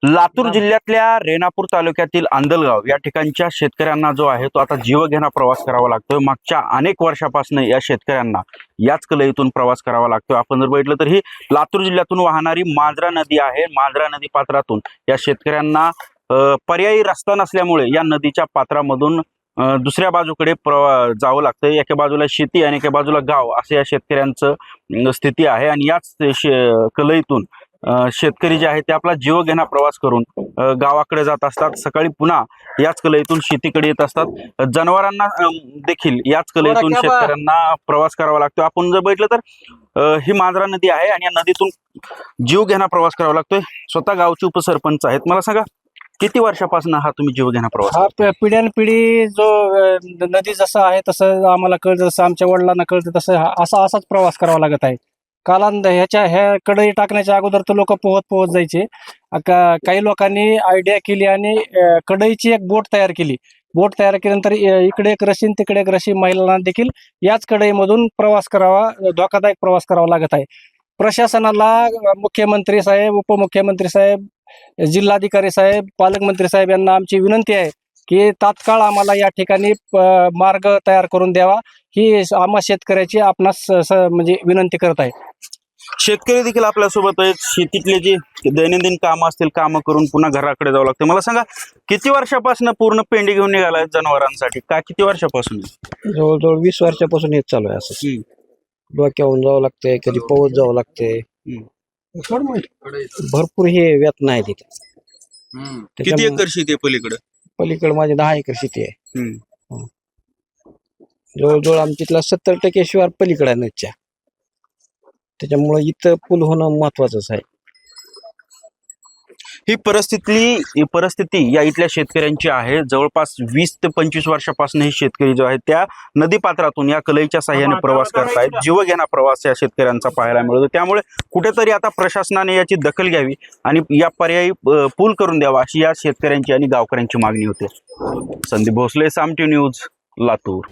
लातूर जिल्ह्यातल्या रेणापूर तालुक्यातील आंदलगाव या ठिकाणच्या शेतकऱ्यांना जो आहे तो आता जीवघेणा प्रवास करावा लागतोय। मागच्या अनेक वर्षापासून या शेतकऱ्यांना याच कलईतून प्रवास करावा लागतोय। आपण जर बघितलं तर ही लातूर जिल्ह्यातून वाहणारी मांजरा नदी आहे। मांजरा नदी पात्रातून या शेतकऱ्यांना पर्यायी रस्ता नसल्यामुळे या नदीच्या पात्रामधून दुसऱ्या बाजूकडे जावं लागतं। एका बाजूला शेती आणि एका बाजूला गाव असं या शेतकऱ्यांचं स्थिती आहे। आणि याच कलईतून शेतकरी जे आहे ते आपला जीवघेणा प्रवास करून गावाकडे जात असतात। सकाळी पुन्हा याच कलईतून शेतीकडे येत असतात। जनावरांना देखील याच कलईतून शेतकऱ्यांना प्रवास करावा लागतो। आपण जर बघितलं तर ही मांजरा नदी आहे आणि या नदीतून जीवघेणा प्रवास करावा लागतोय। स्वतः गावचे उपसरपंच आहेत। मला सांगा, किती वर्षापासून हा तुम्ही जीवघेणा प्रवास? हा पिढ्यानपिढी जो नदी जसं आहे तसं आम्हाला कळतं, जसं आमच्या वडिलांना कळतं तसं असाच प्रवास करावा लागत आहे। ह्या कडई टाकण्याच्या अगोदर तर लोक पोहत जायचे। काही लोकांनी आयडिया केली आणि कडईची एक बोट तयार केली। बोट तयार केल्यानंतर इकडे एक रशी तिकडे एक रशी, महिलांना देखील याच कढईमधून प्रवास करावा, धोकादायक प्रवास करावा लागत आहे। प्रशासनाला मुख्यमंत्री साहेब, उपमुख्यमंत्री साहेब, जिल्हाधिकारी साहेब, पालकमंत्री साहेब यांना आमची विनंती आहे की तात्काळ आम्हाला या ठिकाणी मार्ग तयार करून द्यावा, ही आम्हा शेतकऱ्याची आपणास म्हणजे विनंती करत आहे। शेतकरी देखील आपल्यासोबत आहेत। शेतीतले जे दैनंदिन काम असतील, काम करून पुन्हा घराकडे जावं लागतं। मला सांगा, किती वर्षापासून पूर्ण पेंडी घेऊन निघालाय जनावरांसाठी? काय किती वर्षापासून? जवळजवळ 20 वर्षापासून हेच चालू आहे। असं डोक्यावरून जावं लागतंय, कधी पवत जावं लागतंय। भरपूर हे व्यथ नाही तिथे। किती एकर शेती आहे पलीकडे? पलीकडे माझी 10 एकर शेती आहे। जवळजवळ आमच्यातला 70% शिवार पलीकडे आहे नदीच्या। त्याच्यामुळे इथं पूल होणं महत्वाचंच आहे। ही परिस्थिती या इथल्या शेतकऱ्यांची आहे। जवळपास 20 ते 25 वर्षापासून हे शेतकरी जो आहे त्या नदीपात्रातून या कलईच्या साह्याने प्रवास करतायत। जीवघेणा प्रवास या शेतकऱ्यांचा पाहायला मिळतो। त्यामुळे कुठेतरी आता प्रशासनाने याची दखल घ्यावी आणि या पर्यायी पूल करून द्यावा, अशी या शेतकऱ्यांची आणि गावकऱ्यांची मागणी होते। संदीप भोसले, साम टीव्ही न्यूज, लातूर।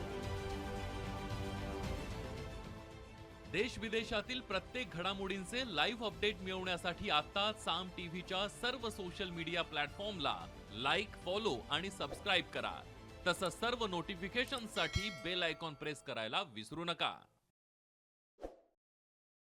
देश विदेशातील प्रत्येक घडामोडींचे लाईव्ह अपडेट मिळवण्यासाठी आता साम टीव्हीच्या सर्व सोशल मीडिया प्लॅटफॉर्मला लाईक, फॉलो आणि सबस्क्राईब करा। तसंच सर्व नोटिफिकेशनसाठी बेल आयकॉन प्रेस करायला विसरू नका।